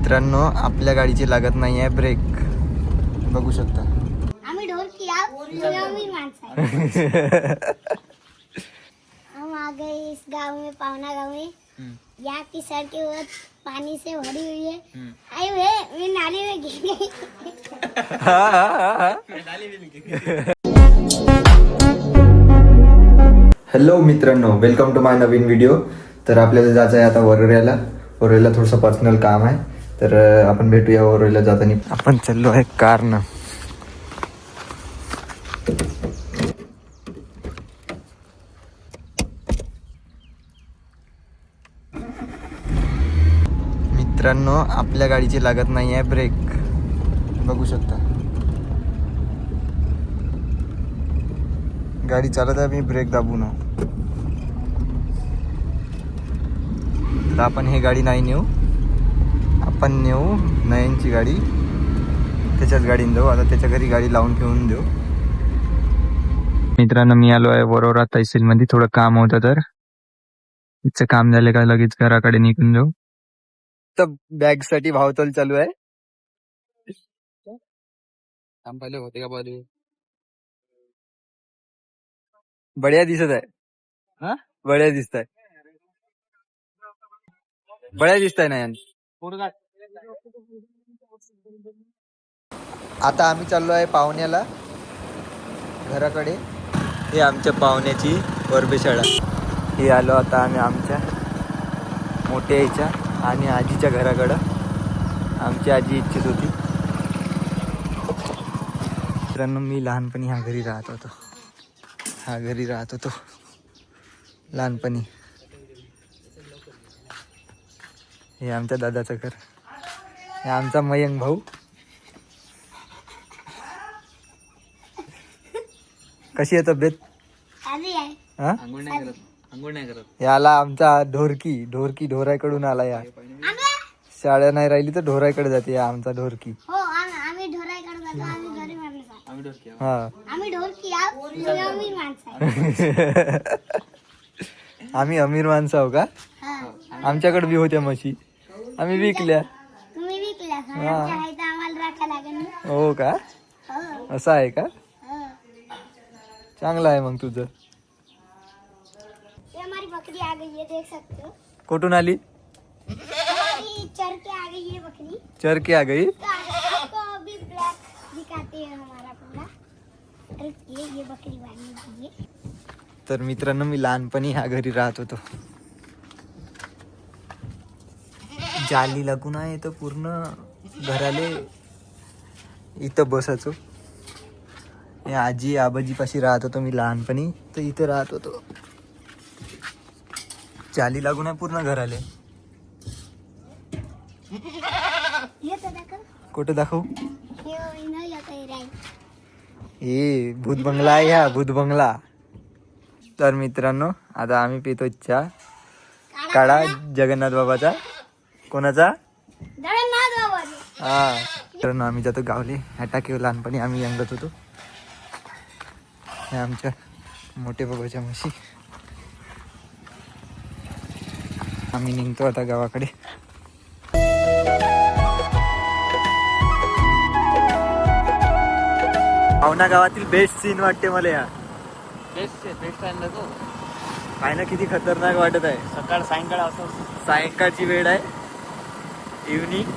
मित्रांनो, आपल्या गाडीची लागत नाही आहे ब्रेक, बघू शकता. आम्ही ढोलकी आम्ही माणसं आहे. हम आ गए इस गांव में, पावना गांव में. यहाँ की सड़कें पानी से भरी हुई है. आई हुए मैं नाली में गिर गई. हॅलो मित्रांनो, वेलकम टू माय नवीन व्हिडिओ. तर आपल्याला जायचं आहे आता वरोऱ्याला. वरोऱ्याला थोडंसं पर्सनल काम आहे, तर आपण भेटूया वरोऱ्याला जाताना. आपण चाललो आहे कारनं. मित्रांनो, आपल्या गाडीची लागत नाही आहे ब्रेक, बघू शकता. गाडी चालत आहे, मी ब्रेक दाबू ना. तर आपण ही गाडी नाही नेऊ, आपण नेऊ नयनची गाडी. त्याच्याच गाडीने जाऊ. आता त्याच्या घरी गाडी लावून ठेवून देऊ. मित्रांनो, मी आलो आहे वरोरा तहसीलमध्ये. थोडं काम होतं, तर तिचं काम झालं का लगेच घराकडे निघून जाऊ. तर बॅग साठी भावतोल चालू आहे. काम पहिले होते का बरे, बढिया दिसत आहे. बढिया दिसत आहे, बढिया दिसत आहे ना यान. आता आम्ही चाललो आहे पाहुण्याला घराकडे. हे आमच्या पाहुण्याची वरबेशाळा. हे आलो आता आम्ही आमच्या मोठ्या आईच्या आणि आजीच्या घराकडं. आमची आजी इच्छित होती. मित्रांनो, मी लहानपणी ह्या घरी राहत होतो. लहानपणी. हे आमच्या दादाचं घर. हे आमचा मयंक भाऊ. कशी आहे तब्येत? आंघोळ नाही करत. याला आमचा ढोरकी ढोराकडून आला. या शाळा नाही राहिली तर ढोराकडे जाते. या आमचा ढोरकी. हो, आम्ही ढोराकडे जातो. आम्ही घरी मारले. हा, आम्ही ढोलकी आम्ही माणसं आहे. आम्ही अमीर माणसं आहो का? आमच्याकडे बी होत्या म्हशी, आम्ही विकल्या. तुम्ही विकल्या आम्हाला राखा लागेल ना. हो का? हो, असं आहे का? हो. चांगलं आहे मग तुझं. ये हमारी बकरी आ गई है, देख सकते हो. कुठून आली? हमारी चर के आ गई है बकरी. चर के आ गई. तो आपको अभी ब्लैक दिखाते हैं हमारा पूरा. अरे ये बकरी वाली है. तर मित्रांनो, मी लहानपणी ह्या घरी राहत होतो. जाली लागून आहे तर पूर्ण घराले इथं बसायचो. हे आजी आबाजी पाशी राहत होतो मी लहानपणी, तर इथं राहत होतो. जाली लागून आहे पूर्ण घराले. ये तो देखो. कुठं दाखवू? ये नहीं आता है राई. हे भूत बंगला आहे, ह्या भूत बंगला. तर मित्रांनो, आता आम्ही पितो चहा. काढा जगन्नाथ बाबाचा. कोणाचा? जगन्नाथ बाबाजी. हा. मित्रांनो, आम्ही जातो गावले. ह्या टाकीवर लहानपणी आम्ही अंगत होतो. हे आमच्या मोठे बाबाच्या म्हशी. आम्ही निघतो आता गावाकडे. पावना गावातील बेस्ट सीन वाटते मला. या बेस्ट आहे ना तो. काय ना, किती खतरनाक वाटत आहे. सकाळ सायंकाळ असं सायंकाळची वेळ आहे, इव्हनिंग.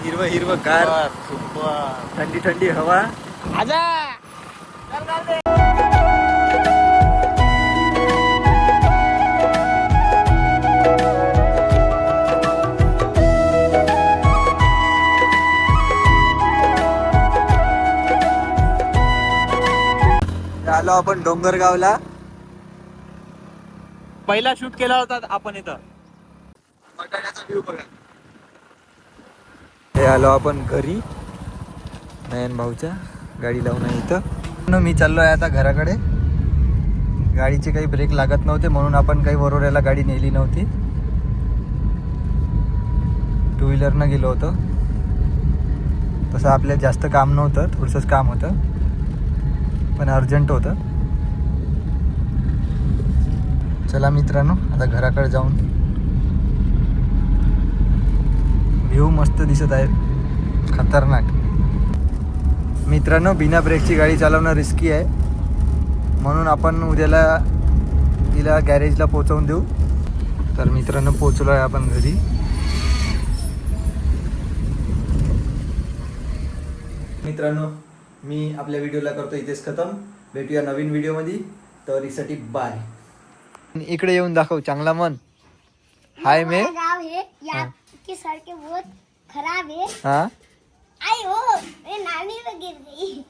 हिरवं गार, सुपर थंडी हवा. आजा. आलो आपण डोंगरगावला. पहिला शूट केला होता आपण इथं. व्ह्यू बघा. हे आलो आपण घरी नयन भाऊच्या. गाडी लावून आहे इथं. मी चाललो आहे आता घराकडे. गाडीचे काही ब्रेक लागत नव्हते म्हणून आपण काही वरोऱ्याला गाडी नेली नव्हती. टू व्हीलरनं गेलो होतो. तसं आपल्याला जास्त काम नव्हतं, थोडंसंच काम होतं, पण अर्जंट होतं. चला मित्रांनो, आता घराकडे जाऊन व्ह्यू मस्त दिसत आहे, खतरनाक. मित्रांनो, बिना ब्रेकची गाडी चालवणं रिस्की आहे, म्हणून आपण उद्याला तिला गॅरेजला पोहोचवून देऊ. तर मित्रांनो, पोहोचलो आहे आपण घरी. मित्रांनो, मी आपल्या व्हिडिओला करतो इथेच खतम. भेटूया नवीन व्हिडिओमध्ये. तर यासाठी बाय. इकडे येऊन दाखव चांगला मन. हाय मे हमारा गाँव है, यहाँ की सड़कें बहुत खराब है. हाँ आई हो, मेरी नानी तो गिर गई.